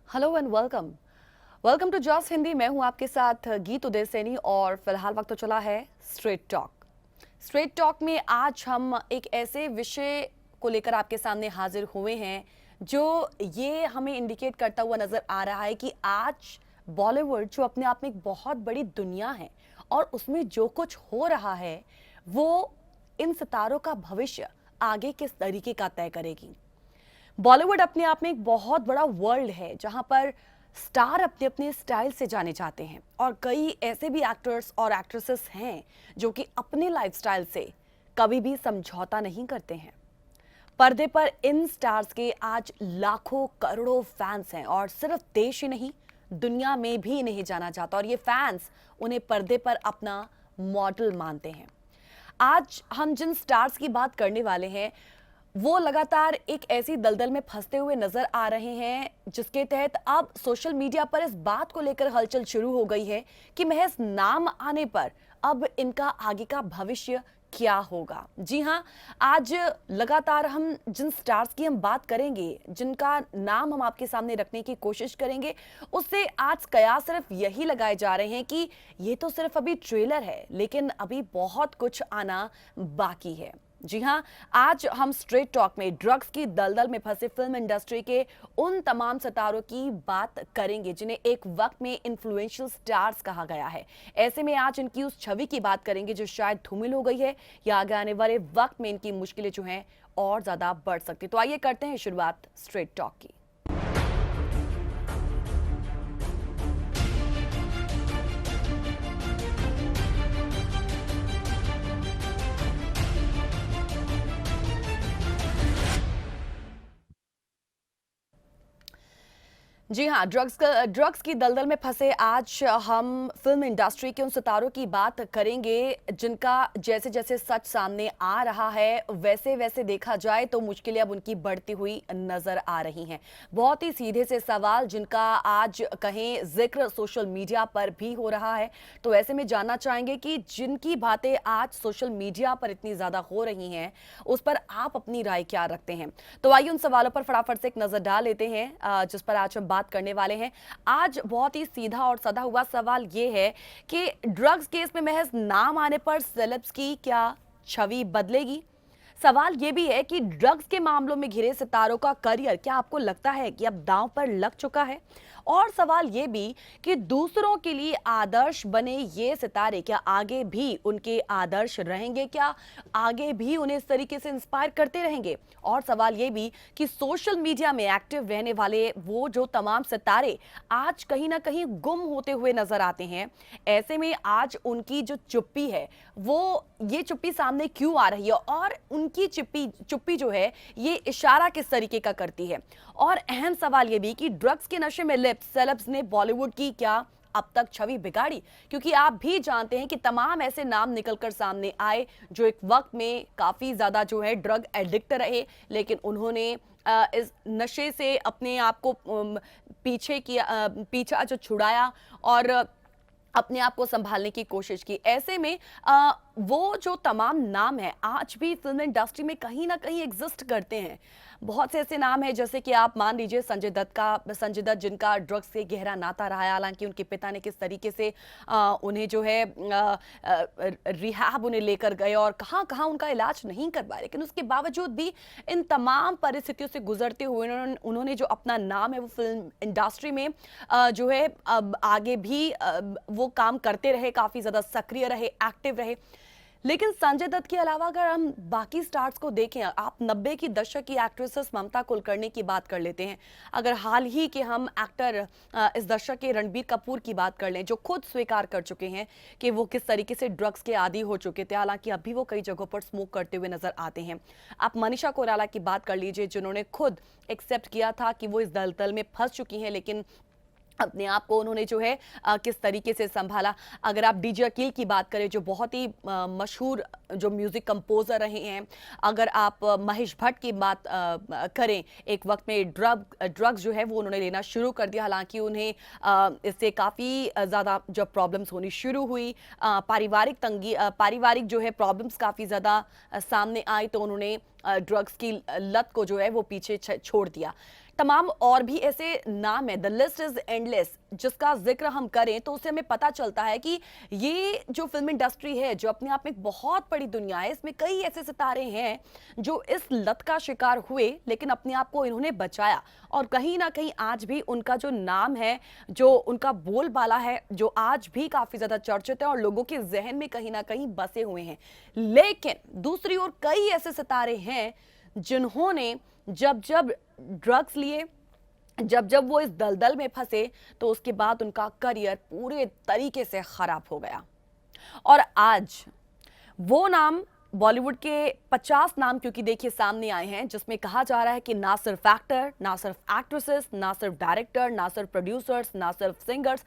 Hello and welcome. Welcome to Jos Hindi. मैं हूं आपके साथ गीत उदय सैनी और फिलहाल वक्त तो चला है स्ट्रेट टॉक। स्ट्रेट टॉक में आज हम एक ऐसे विषय को लेकर आपके सामने हाजिर हुए हैं जो ये हमें इंडिकेट करता हुआ नजर आ रहा है कि आज बॉलीवुड जो अपने आप में एक बहुत बड़ी दुनिया है और उसमें जो कुछ हो रहा है वो इन सितारों का भविष्य आगे किस तरीके का तय करेगी। बॉलीवुड अपने आप में एक बहुत बड़ा वर्ल्ड है जहां पर स्टार अपने अपने स्टाइल से जाने जाते हैं और कई ऐसे भी एक्टर्स और एक्ट्रेसेस हैं जो कि अपने लाइफस्टाइल से कभी भी समझौता नहीं करते हैं। पर्दे पर इन स्टार्स के आज लाखों करोड़ों फैंस हैं और सिर्फ देश ही नहीं, दुनिया में भी इन्हें जाना जाता और ये फैंस उन्हें पर्दे पर अपना मॉडल मानते हैं। आज हम जिन स्टार्स की बात करने वाले हैं वो लगातार एक ऐसी दलदल में फंसते हुए नजर आ रहे हैं जिसके तहत अब सोशल मीडिया पर इस बात को लेकर हलचल शुरू हो गई है कि महज नाम आने पर अब इनका आगे का भविष्य क्या होगा। जी हां, आज लगातार हम जिन स्टार्स की हम बात करेंगे, जिनका नाम हम आपके सामने रखने की कोशिश करेंगे, उससे आज कयास सिर्फ यही लगाए जा रहे हैं कि ये तो सिर्फ अभी ट्रेलर है, लेकिन अभी बहुत कुछ आना बाकी है। जी हां, आज हम स्ट्रेट टॉक में ड्रग्स की दलदल में फंसे फिल्म इंडस्ट्री के उन तमाम सितारों की बात करेंगे जिन्हें एक वक्त में इन्फ्लुएंशियल स्टार्स कहा गया है। ऐसे में आज इनकी उस छवि की बात करेंगे जो शायद धूमिल हो गई है या आगे आने वाले वक्त में इनकी मुश्किलें जो हैं और ज्यादा बढ़ सकती। तो आइए करते हैं शुरुआत स्ट्रेट टॉक की। जी हाँ, ड्रग्स की दलदल में फंसे आज हम फिल्म इंडस्ट्री के उन सितारों की बात करेंगे जिनका जैसे जैसे सच सामने आ रहा है वैसे वैसे देखा जाए तो मुश्किलें अब उनकी बढ़ती हुई नजर आ रही हैं। बहुत ही सीधे से सवाल जिनका आज कहें जिक्र सोशल मीडिया पर भी हो रहा है, तो ऐसे में जानना चाहेंगे कि जिनकी बातें आज सोशल मीडिया पर इतनी ज्यादा हो रही हैं उस पर आप अपनी राय क्या रखते हैं। तो आइए उन सवालों पर फटाफट से एक नजर डाल लेते हैं जिस पर आज हम बात करने वाले हैं। आज बहुत ही सीधा और साधा हुआ सवाल यह है कि ड्रग्स केस में महज नाम आने पर सेलेब्स की क्या छवि बदलेगी। सवाल यह भी है कि ड्रग्स के मामलों में घिरे सितारों का करियर क्या आपको लगता है कि अब दांव पर लग चुका है। और सवाल यह भी कि दूसरों के लिए आदर्श बने ये सितारे क्या आगे भी उनके आदर्श रहेंगे, क्या आगे भी उन्हें इस तरीके से इंस्पायर करते रहेंगे। और सवाल यह भी कि सोशल मीडिया में एक्टिव रहने वाले वो जो तमाम सितारे आज कहीं ना कहीं गुम होते हुए नजर आते हैं, ऐसे में आज उनकी जो चुप्पी है वो ये चुप्पी सामने क्यों आ रही है और उनकी चुप्पी चुप्पी जो है ये इशारा किस तरीके का करती है। और अहम सवाल ये भी कि ड्रग्स के नशे में लिप्त सेलेब्स ने बॉलीवुड की क्या अब तक छवि बिगाड़ी, क्योंकि आप भी जानते हैं कि तमाम ऐसे नाम निकलकर सामने आए जो एक वक्त में काफी ज्यादा जो है ड्रग एडिक्ट रहे, लेकिन उन्होंने इस नशे से अपने आप को पीछा जो छुड़ाया और अपने आप को संभालने की कोशिश की। ऐसे में वो जो तमाम नाम है आज भी फिल्म इंडस्ट्री में कहीं ना कहीं एग्जिस्ट करते हैं। बहुत से ऐसे नाम हैं जैसे कि आप मान लीजिए संजय दत्त जिनका ड्रग्स से गहरा नाता रहा है, हालांकि उनके पिता ने किस तरीके से उन्हें जो है रिहैब उन्हें लेकर गए और कहां कहां उनका इलाज नहीं करवाया, लेकिन उसके बावजूद भी इन तमाम परिस्थितियों से गुजरते हुए उन्होंने जो अपना नाम है वो फिल्म इंडस्ट्री में जो है अब आगे भी वो काम करते रहे, काफी ज्यादा सक्रिय रहे, एक्टिव रहे। लेकिन संजय दत्त के अलावा अगर हम बाकी स्टार्स को देखें, आप 90 की दशक की एक्ट्रेसेस ममता कुलकर्णी की बात कर लेते हैं, अगर हाल ही के हम एक्टर इस दशक के रणबीर कपूर की बात कर लें जो खुद स्वीकार कर चुके हैं कि वो किस तरीके से ड्रग्स के आदी हो चुके थे, हालांकि अभी वो कई जगहों पर स्मोक करते हुए नजर आते हैं। आप मनीषा कोइराला की बात कर लीजिए जिन्होंने खुद एक्सेप्ट किया था कि वो इस दलदल में फंस चुकी हैं, लेकिन अपने आप को उन्होंने जो है किस तरीके से संभाला। अगर आप डीजे अकील की बात करें जो बहुत ही मशहूर जो म्यूजिक कंपोजर रहे हैं, अगर आप महेश भट्ट की बात करें, एक वक्त में ड्रग्स जो है वो उन्होंने लेना शुरू कर दिया, हालांकि उन्हें इससे काफ़ी ज़्यादा जब प्रॉब्लम्स होनी शुरू हुई, पारिवारिक जो है प्रॉब्लम्स काफ़ी ज़्यादा सामने आई, तो उन्होंने ड्रग्स की लत को जो है वो पीछे छोड़ दिया। तमाम और भी ऐसे नाम है, द लिस्ट इज एंडलेस, जिसका जिक्र हम करें तो उससे हमें पता चलता है कि ये जो फिल्म इंडस्ट्री है, जो अपने आप में एक बहुत बड़ी दुनिया है, इसमें कई ऐसे सितारे हैं जो इस लत का शिकार हुए लेकिन अपने आप को इन्होंने बचाया, और कहीं ना कहीं आज भी उनका जो नाम है, जो उनका बोलबाला है, जो आज भी काफी ज्यादा चर्चित है और लोगों के जहन में कहीं ना कहीं बसे हुए हैं। लेकिन दूसरी ओर कई ऐसे सितारे हैं जिन्होंने जब जब ड्रग्स लिए, जब जब वो इस दलदल में फंसे, तो उसके बाद उनका करियर पूरे तरीके से खराब हो गया। और आज वो नाम, बॉलीवुड के 50 नाम क्योंकि देखिए सामने आए हैं, जिसमें कहा जा रहा है कि ना सिर्फ एक्टर, ना सिर्फ एक्ट्रेसेस, ना सिर्फ डायरेक्टर, ना सिर्फ प्रोड्यूसर्स, ना सिर्फ सिंगर्स,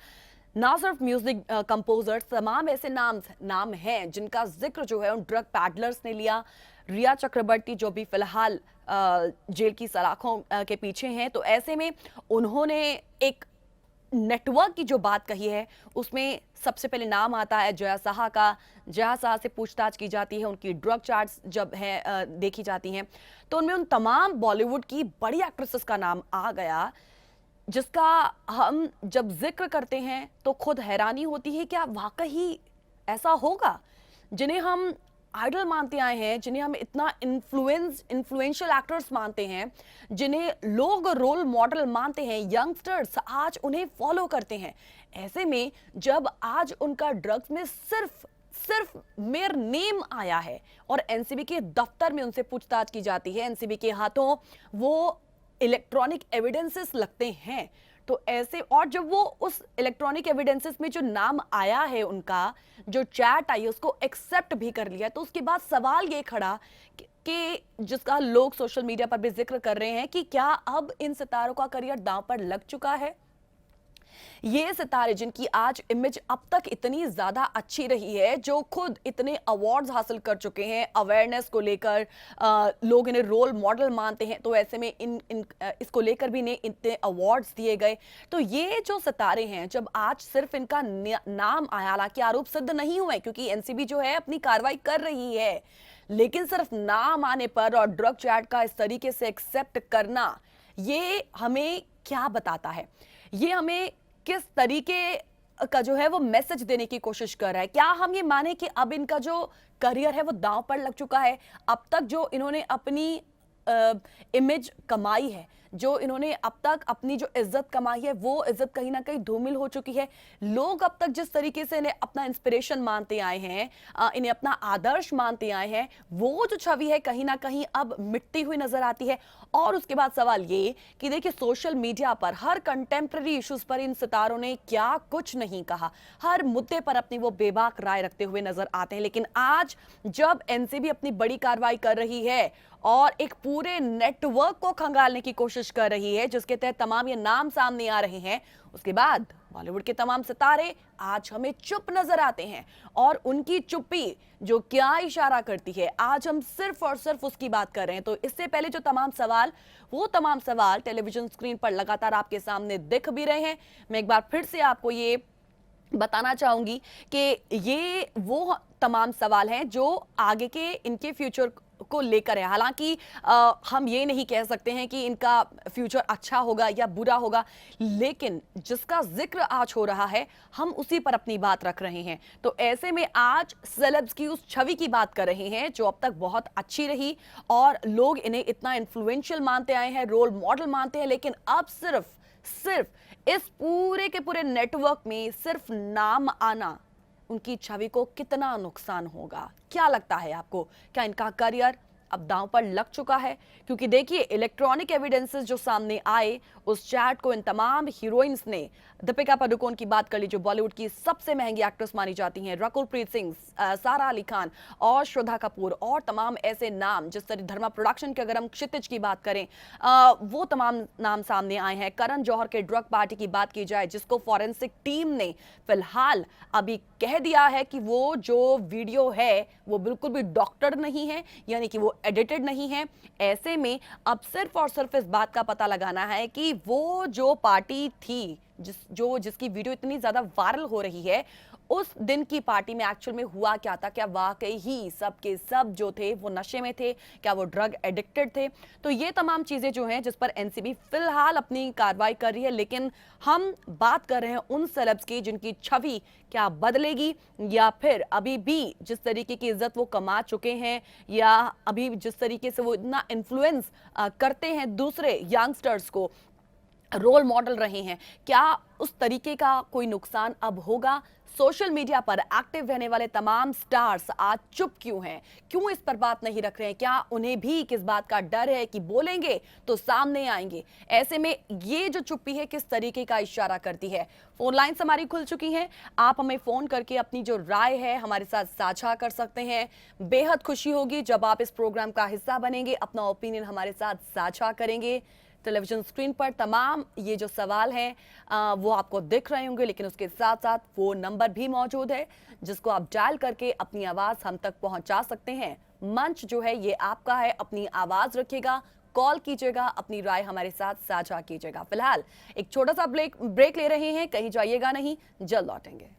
ना सिर्फ म्यूजिक कंपोजर्स, तमाम ऐसे नाम हैं जिनका जिक्र जो है उन ड्रग पैडलर्स ने लिया। रिया चक्रवर्ती जो भी फिलहाल जेल की सलाखों के पीछे हैं, तो ऐसे में उन्होंने एक नेटवर्क की जो बात कही है उसमें सबसे पहले नाम आता है जया साहा का। जया साहा से पूछताछ की जाती है, उनकी ड्रग चार्ट्स जब है देखी जाती हैं, तो उनमें उन तमाम बॉलीवुड की बड़ी एक्ट्रेसेस का नाम आ गया, जिसका हम जब जिक्र करते हैं तो खुद हैरानी होती है, क्या वाकई ऐसा होगा? जिन्हें हम आइडल मानते आए हैं, जिन्हें हम इतना इन्फ्लुएंशियल एक्टर्स मानते हैं, जिन्हें लोग रोल मॉडल मानते हैं, यंगस्टर्स आज उन्हें फॉलो करते हैं, ऐसे में जब आज उनका ड्रग्स में सिर्फ सिर्फ मेयर नेम आया है और एनसीबी के दफ्तर में उनसे पूछताछ की जाती है, एनसीबी के हाथों वो इलेक्ट्रॉनिक एविडेंसेस लगते हैं, तो ऐसे, और जब वो उस इलेक्ट्रॉनिक एविडेंसेस में जो नाम आया है, उनका जो चैट आई है उसको एक्सेप्ट भी कर लिया, तो उसके बाद सवाल ये खड़ा कि जिसका लोग सोशल मीडिया पर भी जिक्र कर रहे हैं कि क्या अब इन सितारों का करियर दांव पर लग चुका है? ये सितारे जिनकी आज इमेज अब तक इतनी ज्यादा अच्छी रही है, जो खुद इतने अवार्ड्स हासिल कर चुके हैं अवेयरनेस को लेकर, लोग इन्हें रोल मॉडल मानते हैं, तो ऐसे में इसको लेकर भी इन्हें इतने अवार्ड्स दिए गए, तो ये जो सितारे हैं जब आज सिर्फ इनका नाम आया, हालांकि आरोप सिद्ध नहीं हुए क्योंकि एनसीबी जो है अपनी कार्रवाई कर रही है, लेकिन सिर्फ नाम आने पर और ड्रग चैट का इस तरीके से एक्सेप्ट करना, ये हमें क्या बताता है? ये हमें किस तरीके का जो है वो मैसेज देने की कोशिश कर रहा है? क्या हम ये माने कि अब इनका जो करियर है वो दांव पर लग चुका है? अब तक जो इन्होंने अपनी इमेज कमाई है, जो इन्होंने अब तक अपनी जो इज्जत कमाई है, वो इज्जत कहीं ना कहीं धूमिल हो चुकी है। लोग अब तक जिस तरीके से इन्हें अपना इंस्पिरेशन मानते आए हैं, इन्हें अपना आदर्श मानते आए हैं, वो जो छवि है कहीं ना कहीं अब मिटती हुई नजर आती है। और उसके बाद सवाल ये कि देखिए, सोशल मीडिया पर हर कंटेम्प्रेरी इश्यूज पर इन सितारों ने क्या कुछ नहीं कहा, हर मुद्दे पर अपनी वो बेबाक राय रखते हुए नजर आते हैं, लेकिन आज जब एनसीबी अपनी बड़ी कार्रवाई कर रही है और एक पूरे नेटवर्क को खंगालने की कोशिश कर रही है, जिसके तहत तमाम ये नाम सामने आ रहे हैं, उसके बाद बॉलीवुड के तमाम सितारे आज हमें चुप नजर आते हैं। और उनकी चुप्पी जो क्या इशारा करती है, आज हम सिर्फ और सिर्फ उसकी बात कर रहे हैं। तो इससे पहले जो तमाम सवाल, वो तमाम सवाल टेलीविजन स्क्रीन पर लगातार आपके सामने दिख भी रहे हैं। मैं एक बार फिर से आपको ये बताना चाहूंगी कि ये वो तमाम सवाल हैं जो आगे के इनके फ्यूचर को लेकर है। हालांकि हम ये नहीं कह सकते हैं कि इनका फ्यूचर अच्छा होगा या बुरा होगा, लेकिन जिसका जिक्र आज हो रहा है हम उसी पर अपनी बात रख रहे हैं। तो ऐसे में आज सेलेब्स की उस छवि की बात कर रहे हैं जो अब तक बहुत अच्छी रही और लोग इन्हें इतना इन्फ्लुएंशियल मानते आए हैं, रोल मॉडल मानते हैं, लेकिन अब सिर्फ इस पूरे के पूरे नेटवर्क में सिर्फ नाम आना उनकी छवि को कितना नुकसान होगा? क्या लगता है आपको? क्या इनका करियर अब दांव पर लग चुका है? क्योंकि देखिए, इलेक्ट्रॉनिक एविडेंसेस जो सामने आए, उस चैट को इन तमाम हीरोइंस ने, दीपिका पादुकोण की बात कर ली जो बॉलीवुड की सबसे महंगी एक्ट्रेस मानी जाती हैं, रकुलप्रीत सिंह, सारा अली खान और श्रद्धा कपूर, और तमाम ऐसे नाम, जिस तरह धर्मा प्रोडक्शन के अगर हम क्षितिज की बात करें, वो तमाम नाम सामने आए हैं। करण जौहर के ड्रग पार्टी की बात की जाए, जिसको फॉरेंसिक टीम ने फिलहाल अभी कह दिया है कि वो जो वीडियो है वो बिल्कुल भी डॉक्टर नहीं है, यानी कि वो एडिटेड नहीं है। ऐसे में अब सिर्फ और सिर्फ इस बात का पता लगाना है कि वो जो पार्टी थी, जिसकी वीडियो इतनी ज्यादा वायरल हो रही है, उस दिन की पार्टी में एक्चुअल में हुआ क्या था, क्या वाकई ही सब के सब जो थे वो नशे में थे, क्या वो ड्रग एडिक्टेड थे। तो ये तमाम चीजें जो हैं जिस पर एनसीबी फिलहाल अपनी कार्रवाई कर रही है, लेकिन हम बात कर रहे हैं उन सेलेब्स की जिनकी छवि क्या बदलेगी, या फिर अभी भी जिस तरीके की इज्जत वो कमा चुके हैं, या अभी जिस तरीके से वो इतना इन्फ्लुएंस करते हैं दूसरे यंगस्टर्स को, रोल मॉडल रहे हैं, क्या उस तरीके का कोई नुकसान अब होगा। सोशल मीडिया पर एक्टिव रहने वाले तमाम स्टार्स आज चुप क्यों हैं, क्यों इस पर बात नहीं रख रहे हैं, क्या उन्हें भी किस बात का डर है कि बोलेंगे तो सामने आएंगे। ऐसे में ये जो चुप्पी है किस तरीके का इशारा करती है। फोन लाइन्स हमारी खुल चुकी हैं, आप हमें फोन करके अपनी जो राय है हमारे साथ साझा कर सकते हैं। बेहद खुशी होगी जब आप इस प्रोग्राम का हिस्सा बनेंगे, अपना ओपिनियन हमारे साथ साझा करेंगे। टेलीविजन स्क्रीन पर तमाम ये जो सवाल हैं वो आपको दिख रहे होंगे, लेकिन उसके साथ साथ फोन नंबर भी मौजूद है जिसको आप डायल करके अपनी आवाज हम तक पहुंचा सकते हैं। मंच जो है ये आपका है, अपनी आवाज रखिएगा, कॉल कीजिएगा, अपनी राय हमारे साथ साझा कीजिएगा। फिलहाल एक छोटा सा ब्रेक ले रहे हैं, कहीं जाइएगा नहीं, जल्द लौटेंगे।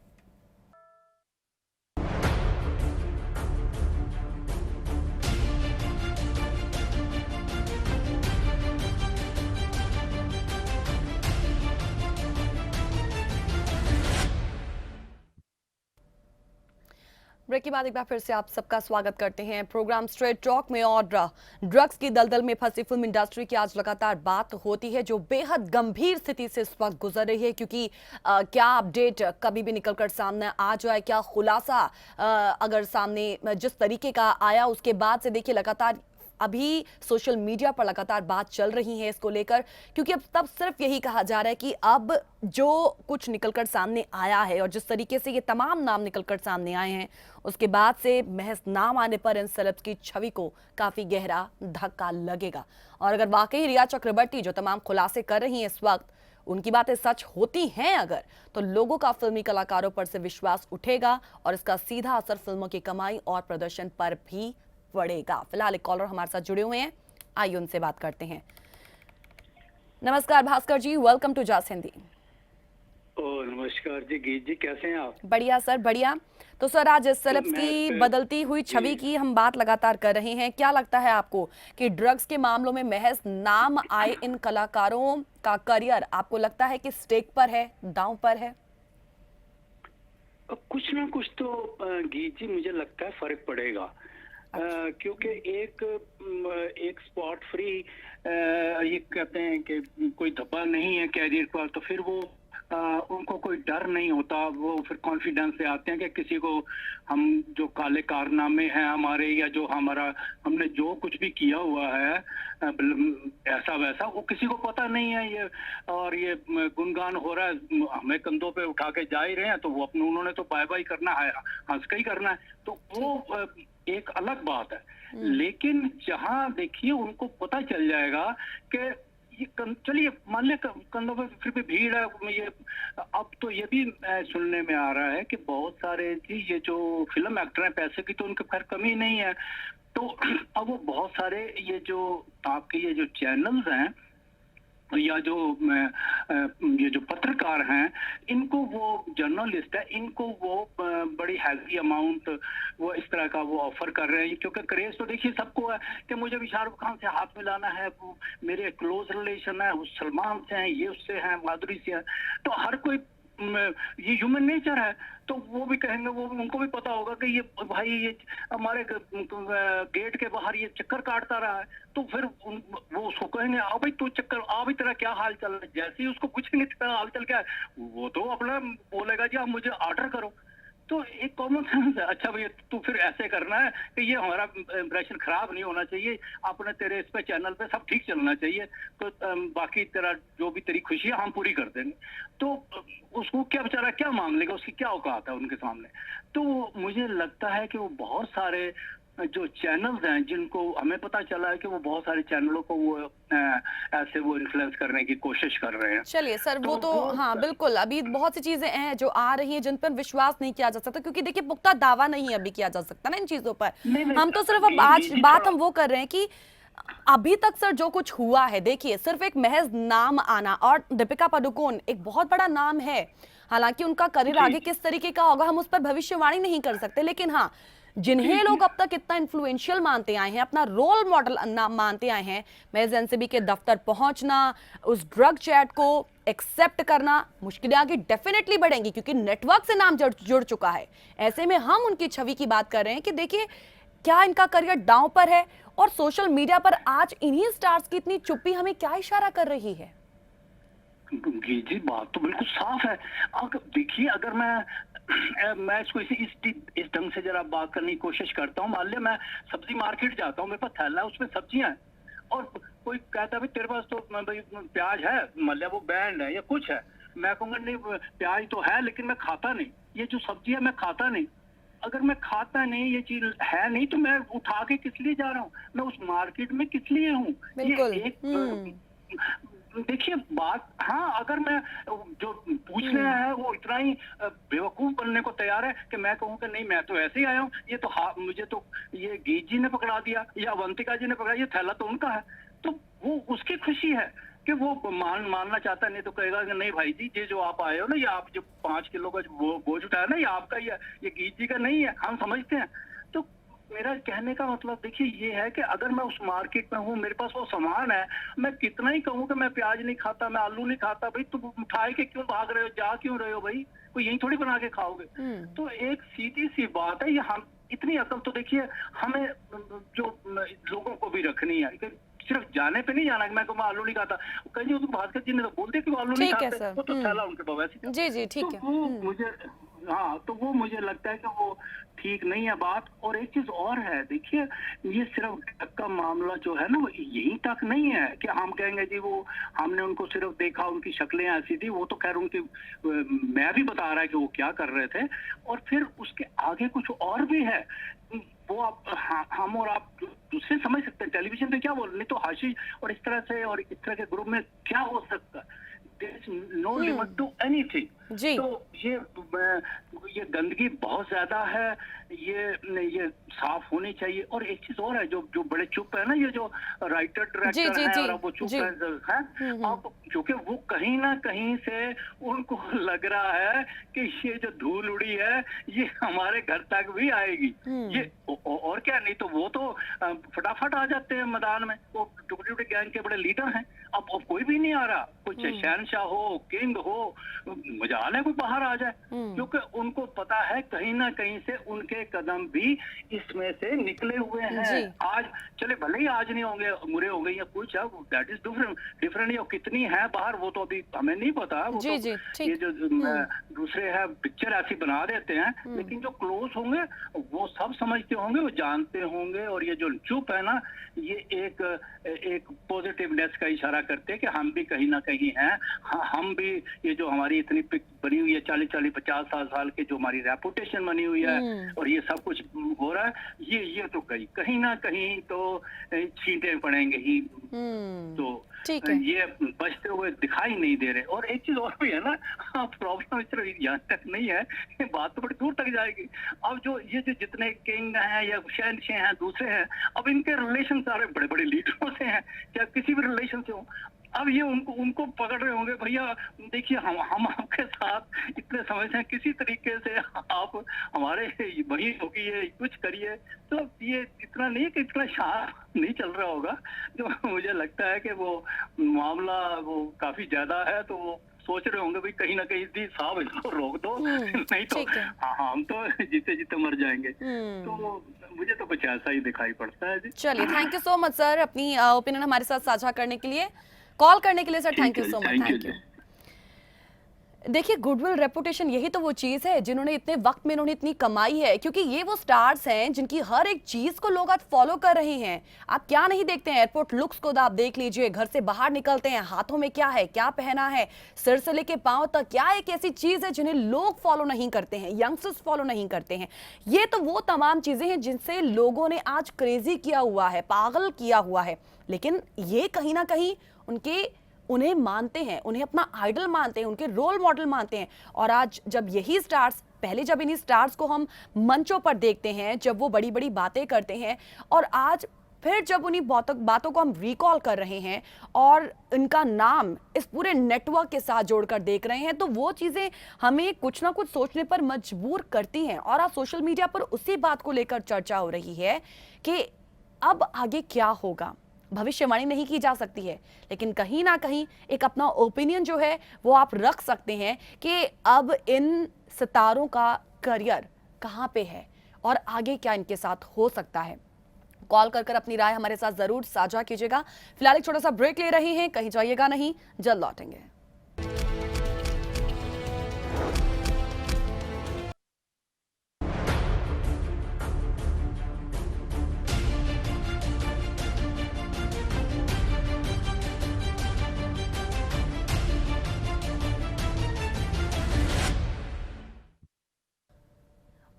ब्रेक के बाद एक बार फिर से आप सबका स्वागत करते हैं प्रोग्राम स्ट्रेट टॉक में। और ड्रग्स की दलदल में फंसी फिल्म इंडस्ट्री की आज लगातार बात होती है जो बेहद गंभीर स्थिति से इस वक्त गुजर रही है, क्योंकि क्या अपडेट कभी भी निकलकर सामने आ जाए, क्या खुलासा अगर सामने जिस तरीके का आया उसके बाद से देखिए लगातार अभी सोशल मीडिया पर लगातार बात चल रही है इसको लेकर, क्योंकि अब तब सिर्फ यही कहा जा रहा है कि अब जो कुछ निकलकर सामने आया है और जिस तरीके से ये तमाम नाम निकलकर सामने आए हैं उसके बाद से महज नाम आने पर इन सेलेब्स की छवि को काफी गहरा धक्का लगेगा। और अगर वाकई रिया चक्रवर्ती जो तमाम खुलासे कर रही हैं इस वक्त उनकी बातें सच होती हैं अगर, तो लोगों का फिल्मी कलाकारों पर से विश्वास उठेगा और इसका सीधा असर फिल्मों की कमाई और प्रदर्शन पर भी पड़ेगा। फिलहाल एक कॉलर हमारे साथ जुड़े हुए हैं, आइए उनसे बात करते हैं। नमस्कार भास्कर जी, वेलकम टू जॉस हिंदी। नमस्कार जी, गीत जी, कैसे हैं आप? बढ़िया सर, बढ़िया। तो सर आज इस सेलेब्स की बदलती हुई छवि की हम बात लगातार कर रहे हैं, क्या लगता है आपको कि ड्रग्स के मामलों में महज नाम आए इन कलाकारों का करियर आपको लगता है कि स्टेक पर है, दांव पर है? कुछ ना कुछ तो गीत जी मुझे लगता है फर्क पड़ेगा। क्योंकि एक स्पॉट फ्री ये कहते हैं कि कोई धब्बा नहीं है कैरियर पर, तो फिर वो उनको कोई डर नहीं होता, वो फिर कॉन्फिडेंस से आते हैं कि किसी को हम जो काले कारनामे हैं हमारे, या जो हमने जो कुछ भी किया हुआ है ऐसा वैसा, वो किसी को पता नहीं है। ये और ये गुणगान हो रहा है, हमें कंधों पे उठा के जा ही रहे हैं, तो वो अपने उन्होंने तो बाय बाय करना है, हंस के ही करना है, तो वो एक अलग बात है। लेकिन जहां देखिए उनको पता चल जाएगा कि चलिए मान ले कंधों पे फिर भी भीड़ है, ये अब तो ये भी सुनने में आ रहा है कि बहुत सारे जी ये जो फिल्म एक्टर हैं, पैसे की तो उनके खैर कमी नहीं है, तो अब वो बहुत सारे ये जो आपके ये जो चैनल्स हैं या जो ये जो पत्रकार हैं, इनको वो जर्नलिस्ट है, इनको वो बड़ी हैवी अमाउंट वो इस तरह का वो ऑफर कर रहे हैं, क्योंकि क्रेज तो देखिए सबको है कि मुझे भी शाहरुख खान से हाथ मिलाना है, मेरे क्लोज रिलेशन है, सलमान से हैं, ये उससे हैं, माधुरी से हैं, तो हर कोई ये ह्यूमन नेचर है, तो वो भी कहेंगे, वो उनको भी पता होगा कि ये भाई ये हमारे गेट के बाहर ये चक्कर काटता रहा है, तो फिर वो उसको कहेंगे आओ भाई तू चक्कर आ भाई, तेरा क्या हाल चल रहा है। जैसे ही उसको पूछेंगे तेरा हाल चल क्या है, वो तो अपना बोलेगा जी आप मुझे ऑर्डर करो। तो एक कॉमन सेंस है, अच्छा भैया तू फिर ऐसे करना है कि ये हमारा इंप्रेशन खराब नहीं होना चाहिए, अपने तेरे इस पे चैनल पे सब ठीक चलना चाहिए, तो बाकी तेरा जो भी तेरी खुशी है हम पूरी कर देंगे। तो उसको क्या बेचारा क्या मांग लेगा, उसकी क्या औकात है उनके सामने। तो मुझे लगता है कि वो बहुत सारे जो चैनल्स हैं जिनको हमें पता चला है कि वो बहुत सारे चैनलों को वो ऐसे वो इन्फ्लुएंस करने की कोशिश कर रहे हैं। चलिए सर, तो वो हाँ बिल्कुल, अभी बहुत सी चीजें हैं जो आ रही हैं जिन पर विश्वास नहीं किया जा सकता, क्योंकि देखिए पुख्ता दावा नहीं अभी किया जा सकता ना इन चीजों पर। हम तो सिर्फ अब आज बात हम वो कर रहे हैं कि अभी तक सर जो कुछ हुआ है, देखिए सिर्फ एक महज नाम आना, और दीपिका पादुकोण एक बहुत बड़ा नाम है, हालांकि उनका करियर जी आगे किस तरीके का होगा हम उस पर भविष्यवाणी नहीं कर सकते, लेकिन हाँ, जी जिन्हें जी लोग अब तक इतना इन्फ्लुएंशियल मानते आए हैं, अपना रोल मॉडल मानते आए हैं, महज एनसीबी के दफ्तर पहुंचना, उस ड्रग चैट को एक्सेप्ट करना, मुश्किलें आगे डेफिनेटली बढ़ेंगी क्योंकि नेटवर्क से नाम जुड़ चुका है। ऐसे में हम उनकी छवि की बात कर रहे हैं कि देखिए क्या इनका करियर दांव पर है, और सोशल मीडिया पर आज इन्हीं स्टार्स की इतनी चुप्पी हमें क्या इशारा कर रही है? जी जी, बात तो बिल्कुल साफ है। अगर देखिए, अगर मैं इसको इस ढंग से जरा बात करने की कोशिश करता हूँ। मान लिया मैं सब्जी मार्केट जाता हूँ, मेरे पास थैला है, उसमें सब्जियां हैं, और कोई कहता है भाई तेरे पास तो भाई प्याज है, मान लिया वो बैंड है या कुछ है, मैं कहूंगा नहीं प्याज तो है लेकिन मैं खाता नहीं, ये जो सब्जी है मैं खाता नहीं। अगर मैं खाता नहीं, ये चीज है नहीं, तो मैं उठा के किस लिए जा रहा हूँ, मैं उस मार्केट में किस लिए हूँ? बिल्कुल। ये एक देखिए बात, हाँ, अगर मैं जो पूछ रहा है वो इतना ही बेवकूफ बनने को तैयार है कि मैं कहूँ कि नहीं मैं तो ऐसे ही आया हूँ, ये तो मुझे तो ये गीत जी ने पकड़ा दिया या अवंतिका जी ने पकड़ा, ये थैला तो उनका है, तो वो उसकी खुशी है कि वो मानना चाहता है। नहीं तो कहेगा कि नहीं भाई जी, ये जो आप आए हो ना, ये आप जो 5 किलो का बोझ उठाया ना, ये आपका ही है, ये गीत जी का नहीं है, हम समझते हैं। तो मेरा कहने का मतलब देखिए ये है कि अगर मैं उस मार्केट में हूँ, मेरे पास वो सामान है, मैं कितना ही कहूँ कि मैं प्याज नहीं खाता, मैं आलू नहीं खाता, भाई तुम उठाए के क्यों भाग रहे हो, जा क्यों रहे हो भाई, कोई यही थोड़ी बना के खाओगे। तो एक सीधी सी बात है, ये हम इतनी अकल तो देखिए हमें जो लोगों को भी रखनी है कि सिर्फ जाने पे नहीं जाना कि मैं कहूँ आलू नहीं खाता, कहीं तो भास्कर जी ने तो बोलते कि वो आलू नहीं ठीक है खाते, सर। वो तो थैला उनके पास वैसे ही था। जी जी ठीक तो है। वो मुझे, हाँ, तो वो मुझे लगता है कि वो ठीक नहीं है बात। और एक चीज और है, देखिए ये सिर्फ ड्रग का मामला जो है ना, वो यहीं तक नहीं है कि हम कहेंगे जी वो हमने उनको सिर्फ देखा, उनकी शक्लें ऐसी थी, वो तो खैर उनकी मैं भी बता रहा है कि वो क्या कर रहे थे, और फिर उसके आगे कुछ और भी है। वो आप हम और आप दूसरे समझ सकते हैं, टेलीविजन पे क्या बोल रहे, नहीं तो हाशिश और इस तरह से और इस तरह के ग्रुप में क्या हो सकता है, there is no limit to anything. जी तो ये गंदगी बहुत ज्यादा है, ये साफ होनी चाहिए। और एक चीज और है, जो बड़े चुप है ना, ये जो राइटर जी डायरेक्टर जी हैं, जी और अब वो चुप जी। है अब, क्योंकि वो कहीं ना कहीं से उनको लग रहा है कि ये जो धूल उड़ी है ये हमारे घर तक भी आएगी। ये और क्या, नहीं तो वो तो फटाफट आ जाते हैं मैदान में, वो टुकड़े टुकड़े गैंग के बड़े लीडर हैं। अब कोई भी नहीं आ रहा, कोई शहनशाह हो, किंग हो, मजाल है कोई बाहर आ जाए, क्योंकि उनको पता है कहीं ना कहीं से उनके कदम भी इसमें से निकले हुए जी। हैं। आज चले भले ही आज नहीं होंगे, मुरे हो गई या कुछ है, दैट इज डिफरेंट। और कितनी है बाहर वो तो अभी हमें नहीं पता, वो जी तो जी ठीक। ये जो दूसरे है पिक्चर ऐसी बना देते हैं, लेकिन जो क्लोज होंगे वो सब समझते होंगे, वो जानते होंगे। और ये जो चुप है ना, ये एक पॉजिटिवनेस का इशारा करते हैं कि हम भी कहीं ना कहीं हैं, हम भी, ये जो हमारी इतनी पिक बनी हुई है 40-40, 50 साल की जो हमारी रेपुटेशन बनी हुई है, और ये सब कुछ हो रहा है, ये तो कहीं ना कहीं तो छींटे पड़ेंगे ही। तो ठीक है। ये बचते हुए दिखाई नहीं दे रहे। और एक चीज और भी है ना, प्रॉब्लम सिर्फ यहाँ तक नहीं है, ये बात तो बड़ी दूर तक जाएगी। अब जो जितने किंग हैं या शहनशाह हैं, दूसरे हैं, अब इनके रिलेशन सारे बड़े बड़े लीडरों से हैं, चाहे किसी भी रिलेशन से हो। अब ये उनको पकड़ रहे होंगे, भैया देखिए हम आपके साथ इतने समय से किसी तरीके से आप हमारे वही होगी, ये कुछ करिए। तो ये इतना नहीं कि इतना शार्प नहीं चल रहा होगा, जो मुझे लगता है कि वो मामला वो काफी ज्यादा है, तो वो सोच रहे होंगे भाई कहीं ना कहीं दी साहब इसको रोक दो, नहीं तो ठीक है। हम तो जीते जीते मर जाएंगे। तो मुझे तो कुछ ऐसा ही दिखाई पड़ता है जी। चलिए, thank you so much sir, अपनी ओपिनियन हमारे साथ साझा करने के लिए, कॉल करने के लिए sir, thank you so much, thank you. देखिए, गुडविल, रेपुटेशन, यही तो वो चीज है जिन्होंने इतने वक्त में इन्होंने इतनी कमाई है, क्योंकि ये वो स्टार्स हैं जिनकी हर एक चीज को लोग आज फॉलो कर रहे हैं। आप क्या नहीं देखते हैं, एयरपोर्ट लुक्स को आप देख लीजिए, घर से बाहर निकलते हैं, हाथों में क्या है, क्या पहना है, सिर से लेके पांव तक, क्या एक ऐसी चीज है जिन्हें लोग फॉलो नहीं करते हैं, यंगस्टर्स फॉलो नहीं करते हैं। ये तो वो तमाम चीजें हैं जिनसे लोगों ने आज क्रेजी किया हुआ है, पागल किया हुआ है। लेकिन ये कहीं ना कहीं उन्हें मानते हैं, उन्हें अपना आइडल मानते हैं, उनके रोल मॉडल मानते हैं। और आज जब यही स्टार्स, पहले जब इन्हीं स्टार्स को हम मंचों पर देखते हैं, जब वो बड़ी बड़ी बातें करते हैं, और आज फिर जब उन्हीं बातों बातों को हम रिकॉल कर रहे हैं और इनका नाम इस पूरे नेटवर्क के साथ जोड़कर देख रहे हैं, तो वो चीजें हमें कुछ ना कुछ सोचने पर मजबूर करती हैं। और आज सोशल मीडिया पर उसी बात को लेकर चर्चा हो रही है कि अब आगे क्या होगा। भविष्यवाणी नहीं की जा सकती है, लेकिन कहीं ना कहीं एक अपना ओपिनियन जो है वो आप रख सकते हैं कि अब इन सितारों का करियर कहाँ पे है और आगे क्या इनके साथ हो सकता है। कॉल कर अपनी राय हमारे साथ जरूर साझा कीजिएगा। फिलहाल एक छोटा सा ब्रेक ले रहे हैं, कहीं जाइएगा नहीं, जल्द लौटेंगे।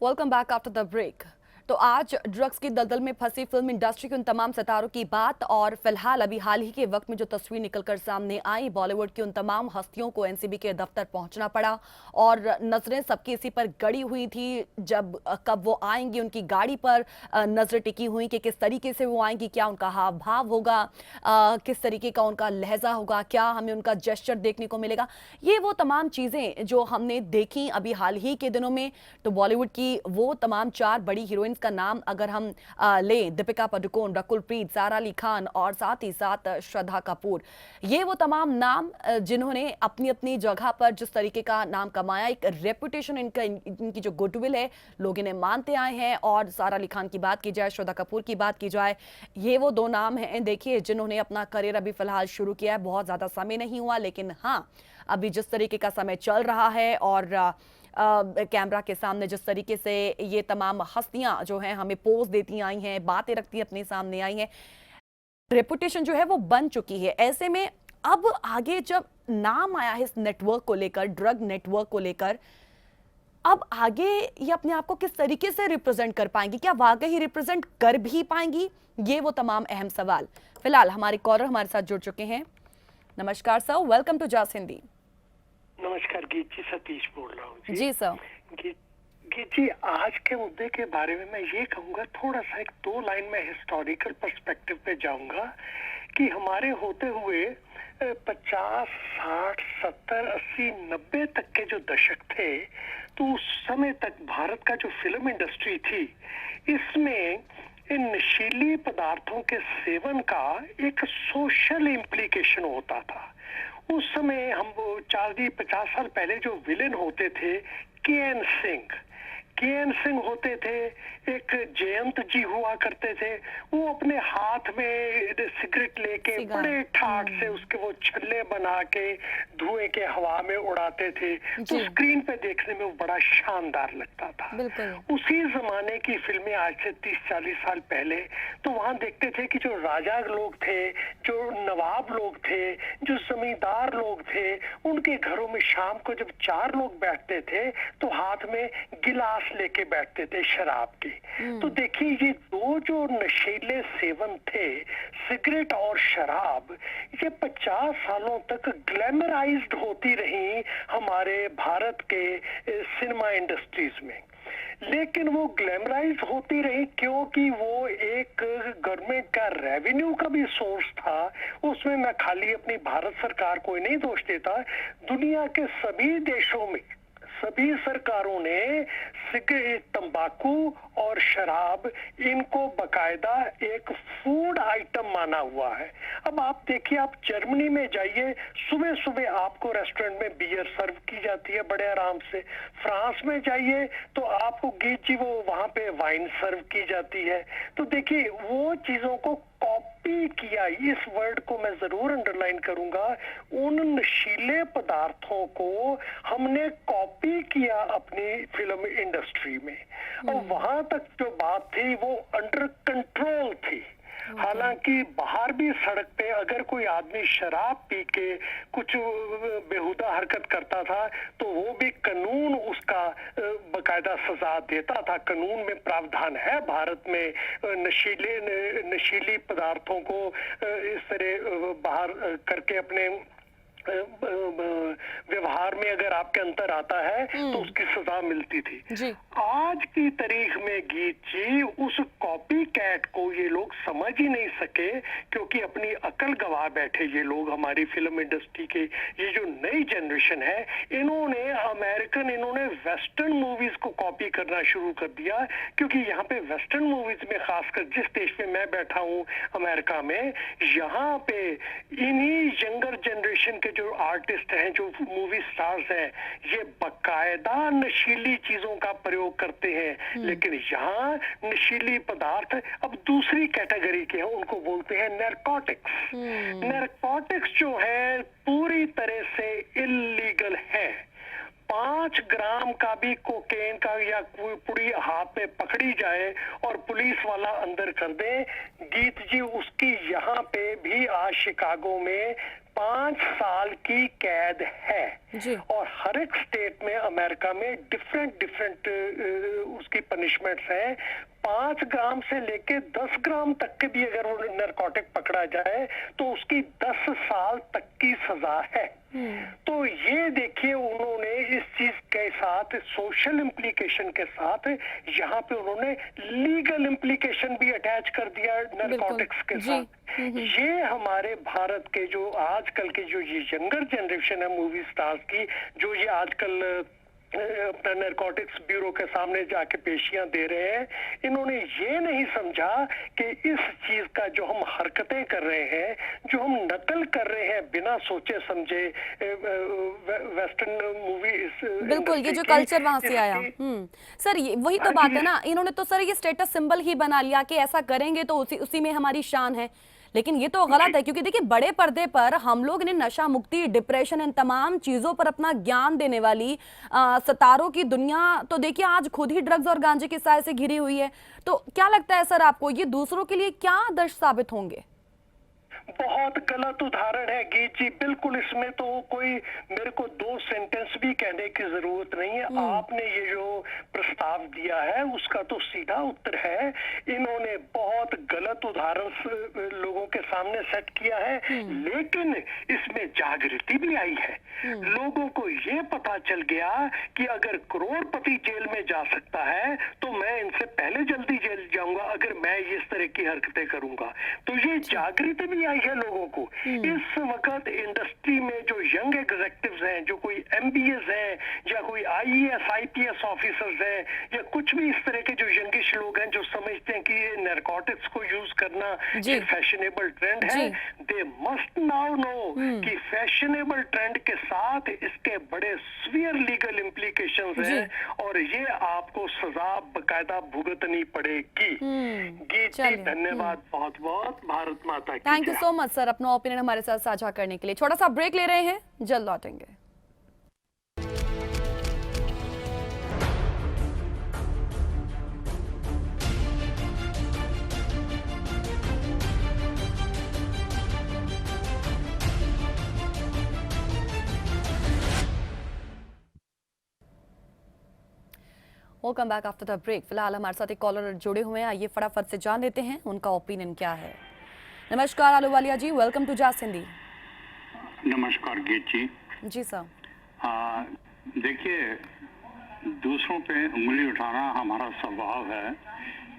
Welcome back after the break. तो आज ड्रग्स की दलदल में फंसी फिल्म इंडस्ट्री के उन तमाम सितारों की बात, और फिलहाल अभी हाल ही के वक्त में जो तस्वीर निकलकर सामने आई, बॉलीवुड की उन तमाम हस्तियों को एनसीबी के दफ्तर पहुंचना पड़ा और नजरें सबकी इसी पर गड़ी हुई थी। जब कब वो आएंगी, उनकी गाड़ी पर नजरें टिकी हुई कि किस तरीके से वो आएंगी, क्या उनका हाव भाव होगा, किस तरीके का उनका लहजा होगा, क्या हमें उनका जेस्चर देखने को मिलेगा। ये वो तमाम चीजें जो हमने देखी अभी हाल ही के दिनों में। तो बॉलीवुड की वो तमाम 4 बड़ी हीरोइंस का नाम अगर हम लें, दीपिका पादुकोण, रकुल प्रीत, सारा अली खान और साथ ही साथ श्रद्धा कपूर, ये वो तमाम नाम जिन्होंने अपनी अपनी जगह पर जिस तरीके का नाम कमाया, एक रेपुटेशन इनकी जो गुडविल है लोग इन्हें मानते आए हैं। और सारा अली खान की बात की जाए, श्रद्धा कपूर की बात की जाए, ये वो 2 नाम हैं देखिए जिन्होंने अपना करियर अभी फिलहाल शुरू किया है। बहुत ज्यादा समय नहीं हुआ, लेकिन हाँ, अभी जिस तरीके का समय चल रहा है और कैमरा के सामने जिस तरीके से ये तमाम हस्तियां जो हैं हमें पोज देती आई हैं, बातें रखती अपने सामने आई हैं, रेपुटेशन जो है वो बन चुकी है। ऐसे में अब आगे जब नाम आया है इस नेटवर्क को लेकर, ड्रग नेटवर्क को लेकर, अब आगे ये अपने आप को किस तरीके से रिप्रेजेंट कर पाएंगी, क्या वाकई ही रिप्रेजेंट कर भी पाएंगी, ये वो तमाम अहम सवाल। फिलहाल हमारे कॉलर हमारे साथ जुड़ चुके हैं। नमस्कार sir, welcome to Jos Hindi. नमस्कार गीत जी, सतीश बोल रहा हूँ जी सर। गीत जी, आज के मुद्दे के बारे में मैं ये कहूँगा, थोड़ा सा एक 2 लाइन में हिस्टोरिकल पर्सपेक्टिव पे जाऊंगा कि हमारे होते हुए 50, 60, 70, 80, 90 तक के जो दशक थे, तो उस समय तक भारत का जो फिल्म इंडस्ट्री थी, इसमें इन नशीली पदार्थों के सेवन का एक सोशल इम्प्लीकेशन होता था। उस समय हम 40-50 साल पहले जो विलेन होते थे, के एन सिंह होते थे, एक जयंत जी हुआ करते थे, वो अपने हाथ में सिगरेट लेके बड़े ठाट से उसके वो छल्ले बना के धुएं के हवा में उड़ाते थे, तो स्क्रीन पे देखने में वो बड़ा शानदार लगता था। उसी जमाने की फिल्में आज से 30-40 साल पहले, तो वहां देखते थे कि जो राजा लोग थे, जो नवाब लोग थे, जो जमींदार लोग थे, उनके घरों में शाम को जब 4 लोग बैठते थे तो हाथ में गिलास लेके बैठते थे शराब के। तो देखिए, ये 2 जो नशीले सेवन थे, सिगरेट और शराब, ये 50 सालों तक ग्लैमराइज्ड होती रही हमारे भारत के सिनेमा इंडस्ट्रीज में। लेकिन वो ग्लैमराइज होती रही क्योंकि वो एक गवर्नमेंट का रेवेन्यू का भी सोर्स था। उसमें मैं खाली अपनी भारत सरकार को ही नहीं दोष देता, दुनिया के सभी देशों में सभी सरकारों ने सिगरेट, तंबाकू और शराब, इनको बकायदा एक फूड आइटम माना हुआ है। अब आप देखिए, आप जर्मनी में जाइए, सुबह सुबह आपको रेस्टोरेंट में बियर सर्व की जाती है बड़े आराम से। फ्रांस में जाइए तो आपको गीत जी वो वहां पे वाइन सर्व की जाती है। तो देखिए, वो चीजों को कॉपी किया, इस वर्ड को मैं जरूर अंडरलाइन करूंगा, उन नशीले पदार्थों को हमने कॉपी किया अपनी फिल्म इंडस्ट्री में। और वहां तक जो बात थी वो अंडर कंट्रोल थी। हालांकि बाहर भी सड़क पे अगर कोई आदमी शराब पी के कुछ बेहुदा हरकत करता था तो वो भी कानून उसका बकायदा सजा देता था। कानून में प्रावधान है भारत में नशीली पदार्थों को इस तरह बाहर करके अपने व्यवहार में अगर आपके अंतर आता है तो उसकी सजा मिलती थी। जी। आज की तारीख में गीत जी उस कॉपी कैट को ये लोग समझ ही नहीं सके, क्योंकि अपनी अकल गवा बैठे ये लोग, हमारी फिल्म इंडस्ट्री के ये जो नई जनरेशन है, इन्होंने वेस्टर्न मूवीज को कॉपी करना शुरू कर दिया। क्योंकि यहाँ पे वेस्टर्न मूवीज में, खासकर जिस देश में मैं बैठा हूँ अमेरिका में, यहाँ पे इन्हीं यंगर जनरेशन के जो आर्टिस्ट हैं, जो मूवी स्टार्स हैं, ये बकायदा नशीली चीजों का प्रयोग करते हैं। लेकिन यहाँ नशीली पदार्थ अब दूसरी कैटेगरी के हैं, उनको बोलते हैं नैरकोटिक्स। नैरकोटिक्स जो है पूरी तरह से इल्लीगल है। 5 ग्राम का भी कोकेन का या कोई पुड़ी हाथ में पकड़ी जाए और पुलिस वाला अंदर कर दे, गीत जी उसकी यहाँ पे भी आज शिकागो में 5 साल की कैद है। जी। और हर एक स्टेट में अमेरिका में डिफरेंट उसकी पनिशमेंट्स हैं। 5 ग्राम से लेके 10 ग्राम तक के भी अगर वो नरकोटिक पकड़ा जाए तो उसकी 10 साल तक की सजा है। तो ये देखिए, उन्होंने इस चीज के साथ सोशल इम्प्लीकेशन के साथ यहाँ पे उन्होंने लीगल इम्प्लीकेशन भी अटैच कर दिया नरकोटिक्स के साथ। ये हमारे भारत के जो आजकल के जो ये यंगर जनरेशन है मूवी स्टार्स की, जो ये आजकल अपना नरकोटिक्स ब्यूरो के सामने जाके पेशियां दे रहे हैं, इन्होंने ये नहीं समझा कि इस चीज का जो हम हरकतें कर रहे हैं, जो हम नकल कर रहे हैं बिना सोचे समझे वेस्टर्न मूवी, बिल्कुल, ये जो कल्चर वहां से आया। सर, ये वही तो बात है ना, इन्होंने तो सर ये स्टेटस सिंबल ही बना लिया कि ऐसा करेंगे तो उसी में हमारी शान है। लेकिन ये तो गलत है, क्योंकि देखिए बड़े पर्दे पर हम लोग इन्हें नशा मुक्ति, डिप्रेशन, इन तमाम चीजों पर अपना ज्ञान देने वाली सितारों की दुनिया तो देखिए आज खुद ही ड्रग्स और गांजे के साय से घिरी हुई है। तो क्या लगता है सर आपको, ये दूसरों के लिए क्या आदर्श साबित होंगे? बहुत गलत उदाहरण है गीत जी, बिल्कुल। इसमें तो कोई मेरे को 2 सेंटेंस भी कहने की जरूरत नहीं है। आपने ये जो प्रस्ताव दिया है उसका तो सीधा उत्तर है, इन्होंने बहुत गलत उदाहरण लोगों के सामने सेट किया है। लेकिन इसमें जागृति भी आई है। लोगों को ये पता चल गया कि अगर करोड़पति जेल में जा सकता है तो मैं इनसे पहले जल्दी जेल जाऊंगा अगर मैं इस तरह की हरकतें करूंगा। तो ये जागृति भी आई है लोगों को। इस वक्त इंडस्ट्री में जो यंग एग्जीक्यूटिव्स हैं, जो कोई MBAs हैं या कोई IAS IPS ऑफिसर्स हैं या कुछ भी इस तरह के जो यंगिश लोग हैं जो समझते हैं कि ये नरकोटिक्स को यूज करना ये फैशनेबल ट्रेंड है, दे मस्ट नाउ नो कि फैशनेबल ट्रेंड के साथ इसके बड़े सीवियर लीगल इम्प्लीकेशंस हैं और ये आपको सजा बकायदा भुगतनी पड़ेगी। गीत जी, धन्यवाद बहुत बहुत। भारत माता की। Thank you so much sir, अपना ओपिनियन हमारे साथ साझा करने के लिए। छोटा सा ब्रेक ले रहे हैं, जल्द लौटेंगे। Welcome back after the break. फिलहाल हमारे साथ एक कॉलर जुड़े हुए हैं, आइए फटाफट से जान लेते हैं उनका ओपिनियन क्या है। नमस्कार आलूवालिया जी, वेलकम टू जास हिंदी। नमस्कार गीत जी। जी सर। देखिए, दूसरों पे उंगली उठाना हमारा स्वभाव है,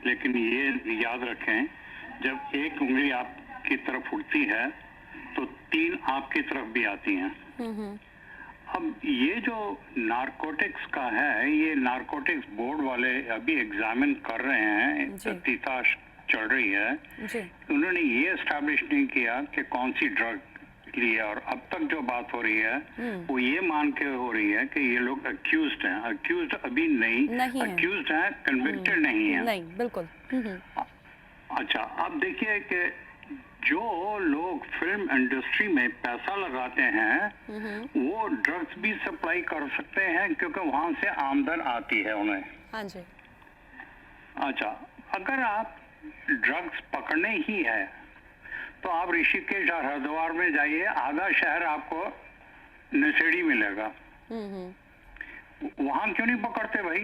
लेकिन ये याद रखें, जब एक उंगली आपकी तरफ उठती है तो 3 आपकी तरफ भी आती हैं। अब ये जो नारकोटिक्स का है, ये नारकोटिक्स बोर्ड वाले अभी एग्जामिन कर रहे हैं, तफ्तीश चल रही है। उन्होंने ये एस्टैब्लिश नहीं किया कि कौन सी ड्रग ली है, और अब तक जो बात हो रही है वो ये मान के हो रही है कि ये लोग अक्यूज्ड हैं। अक्यूज्ड अभी नहीं अक्यूज्ड हैं, कन्विक्टेड नहीं है। नहीं, बिल्कुल। अच्छा, अब देखिए कि जो लोग फिल्म इंडस्ट्री में पैसा लगाते हैं वो ड्रग्स भी सप्लाई कर सकते हैं, क्योंकि वहां से आमदन आती है उन्हें। हाँ जी। अच्छा, अगर आप ड्रग्स पकड़ने ही है तो आप ऋषिकेश और हरिद्वार में जाइए, आधा शहर आपको नशेड़ी मिलेगा। वहां क्यों नहीं पकड़ते भाई?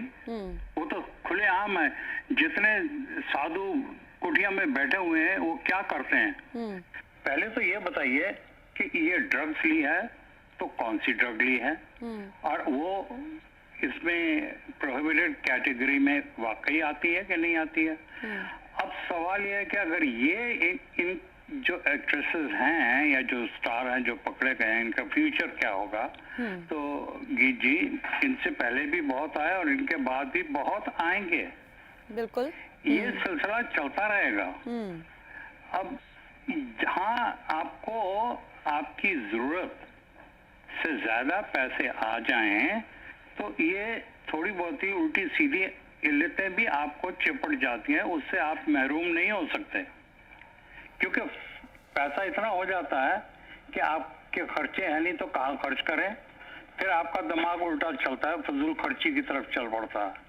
वो तो खुले आम है। जितने साधु कुटिया में बैठे हुए हैं वो क्या करते हैं? पहले तो ये बताइए कि ये ड्रग्स ली है तो कौन सी ड्रग ली है और वो इसमें प्रोहिबिटेड कैटेगरी में वाकई आती है कि नहीं आती है। अब सवाल ये है कि अगर ये इन जो एक्ट्रेसेस हैं या जो स्टार हैं जो पकड़े गए हैं, इनका फ्यूचर क्या होगा। तो गीत जी, इनसे पहले भी बहुत आए और इनके बाद भी बहुत आएंगे। बिल्कुल ये सिलसिला चलता रहेगा। अब जहां आपको आपकी जरूरत से ज्यादा पैसे आ जाएं तो ये थोड़ी बहुत ही उल्टी सीधी इल्लतें भी आपको चिपट जाती हैं, उससे आप महरूम नहीं हो सकते, क्योंकि पैसा इतना हो जाता है कि आपके खर्चे हैं नहीं तो कहाँ खर्च करें, फिर आपका दिमाग उल्टा चलता है, फजूल खर्ची की तरफ चल पड़ता है।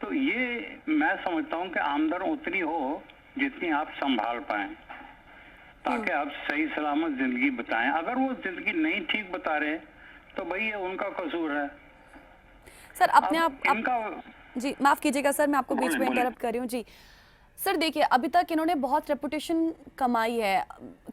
तो ये मैं समझता हूँ कि आमदन उतनी हो जितनी आप संभाल पाएं, ताकि आप सही सलामत जिंदगी बताएं। अगर वो जिंदगी नहीं ठीक बता रहे तो भाई ये उनका कसूर है। सर अपने आप इनका जी माफ कीजिएगा सर, मैं आपको बीच में इंटरप्ट कर रही हूँ। जी सर देखिए, अभी तक इन्होंने बहुत रेपुटेशन कमाई है,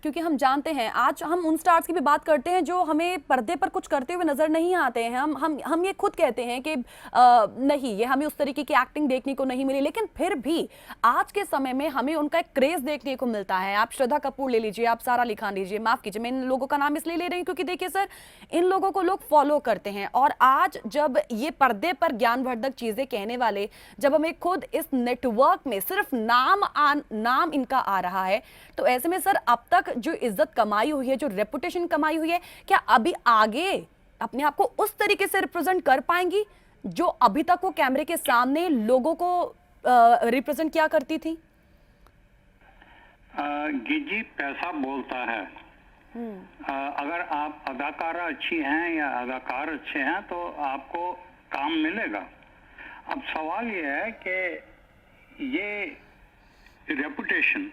क्योंकि हम जानते हैं, आज हम उन स्टार्स की भी बात करते हैं जो हमें पर्दे पर कुछ करते हुए नजर नहीं आते हैं। हम ये खुद कहते हैं कि नहीं, ये हमें उस तरीके की एक्टिंग देखने को नहीं मिली, लेकिन फिर भी आज के समय में हमें उनका एक क्रेज देखने को मिलता है। आप श्रद्धा कपूर ले लीजिए, आप सारा अली खान लीजिए, माफ कीजिए मैं इन लोगों का नाम इसलिए ले रही हूँ क्योंकि देखिए सर, इन लोगों को लोग फॉलो करते हैं, और आज जब ये पर्दे पर ज्ञानवर्धक चीजें कहने वाले, जब हमें खुद इस नेटवर्क में सिर्फ नाम इनका आ रहा है, तो ऐसे में सर अब तक जो इज्जत कमाई हुई है, जो रेपुटेशन कमाई हुई है, क्या अभी आगे अपने आप को उस तरीके से रिप्रेजेंट कर पाएंगी जो अभी तक वो कैमरे के सामने लोगों को रिप्रेजेंट किया करती थी? गिजी, पैसा बोलता है। अगर आप अदाकारा अच्छी हैं या अदाकार अच्छे हैं तो आपको काम मिलेगा। अब सवाल ये है कि ये रेपुटेशन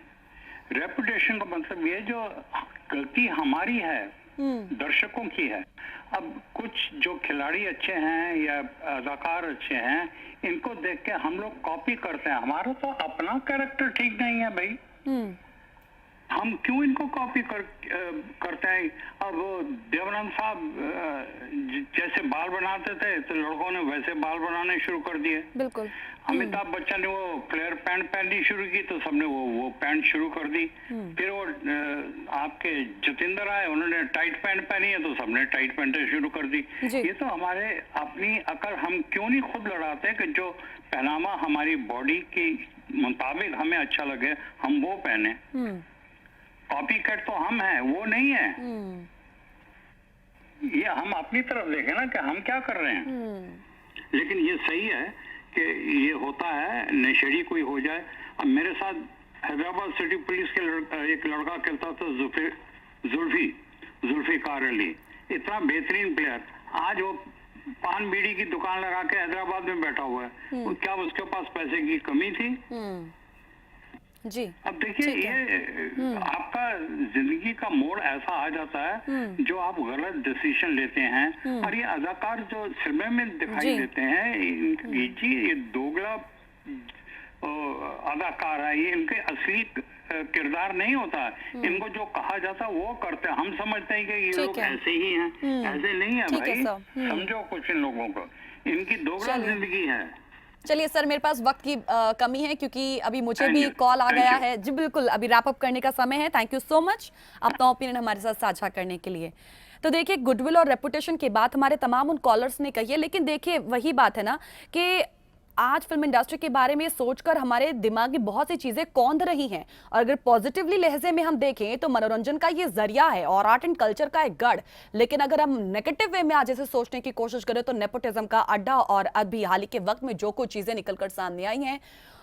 का मतलब ये जो गलती हमारी है, दर्शकों की है। अब कुछ जो खिलाड़ी अच्छे हैं या अदाकार अच्छे हैं, इनको देख के हम लोग कॉपी करते हैं। हमारा तो अपना कैरेक्टर ठीक नहीं है भाई, हम क्यों इनको कॉपी करते हैं। अब देवानंद साहब जैसे बाल बनाते थे तो लड़कों ने वैसे बाल बनाने शुरू कर दिए। बिल्कुल। अमिताभ बच्चन ने वो फ्लेयर पैंट पहननी शुरू की तो सबने वो पैंट शुरू कर दी। फिर वो आपके जतिंदर आए, उन्होंने टाइट पैंट पहनी है तो सबने टाइट पैंटें शुरू कर दी। ये तो हमारे अपनी अकल, हम क्यों नहीं खुद लड़ाते कि जो पहनावा हमारी बॉडी के मुताबिक हमें अच्छा लगे हम वो पहने। कॉपी कट तो हम हैं, वो नहीं है। ये हम अपनी तरफ देखें ना कि हम क्या कर रहे हैं। लेकिन ये सही है कि ये होता है, नशेड़ी कोई हो जाए। अब मेरे साथ हैदराबाद सिटी पुलिस के एक लड़का खेलता था, जुल्फिकार अली, इतना बेहतरीन प्लेयर। आज वो पान बीड़ी की दुकान लगा के हैदराबाद में बैठा हुआ है। क्या उसके पास पैसे की कमी थी? जी। अब देखिए, ये आपका जिंदगी का मोड़ ऐसा आ जाता है जो आप गलत डिसीजन लेते हैं। और ये अदाकार जो सिनेमा में दिखाई देते हैं, जी ये दोगला अदाकार है, ये इनके असली किरदार नहीं होता है। इनको जो कहा जाता है वो करते हैं। हम समझते हैं कि ये लोग ऐसे ही हैं, ऐसे नहीं है भाई। समझो कुछ इन लोगों को, इनकी दोगला जिंदगी है। चलिए सर, मेरे पास वक्त की कमी है क्योंकि अभी मुझे भी कॉल आ गया है। जी बिल्कुल, अभी रैप अप करने का समय है। थैंक यू सो मच अपना ओपिनियन हमारे साथ साझा करने के लिए। तो देखिए, गुडविल और रेपुटेशन की बात हमारे तमाम उन कॉलर्स ने कही है, लेकिन देखिए वही बात है ना कि आज फिल्म इंडस्ट्री के बारे में सोचकर हमारे दिमाग में बहुत सी चीजें कौंध रही हैं, और अगर पॉजिटिवली लहजे में हम देखें तो मनोरंजन का ये जरिया है और आर्ट एंड कल्चर का एक गढ़। लेकिन अगर हम नेगेटिव वे में आज ऐसे सोचने की कोशिश करें तो नेपोटिज्म का अड्डा, और अभी हाल ही के वक्त में जो कुछ चीजें निकलकर सामने आई हैं,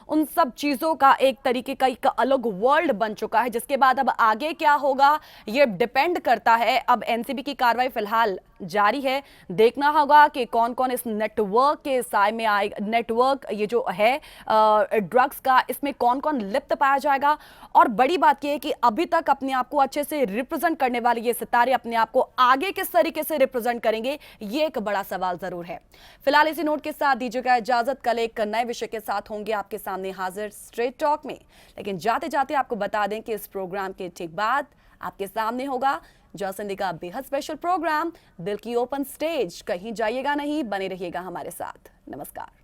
उन सब चीजों का एक तरीके का एक अलग वर्ल्ड बन चुका है, जिसके बाद अब आगे क्या होगा ये डिपेंड करता है। अब एनसीबी की कार्रवाई फिलहाल जारी है, देखना होगा कि कौन कौन इस नेटवर्क के साए में आए। नेटवर्क ये जो है ड्रग्स का, इसमें कौन कौन लिप्त पाया जाएगा। और बड़ी बात यह है कि अभी तक अपने आप को अच्छे से रिप्रेजेंट करने वाले ये सितारे अपने आप को आगे किस तरीके से रिप्रेजेंट करेंगे, ये एक बड़ा सवाल जरूर है। फिलहाल इसी नोट के साथ दीजिएगा इजाजत, कल एक नए विषय के साथ होंगे आपके सामने हाजिर स्ट्रेट टॉक में। लेकिन जाते जाते आपको बता दें कि इस प्रोग्राम के ठीक बाद आपके सामने होगा जॉस हिंदी का बेहद स्पेशल प्रोग्राम दिल की ओपन स्टेज। कहीं जाइएगा नहीं, बने रहिएगा हमारे साथ। नमस्कार।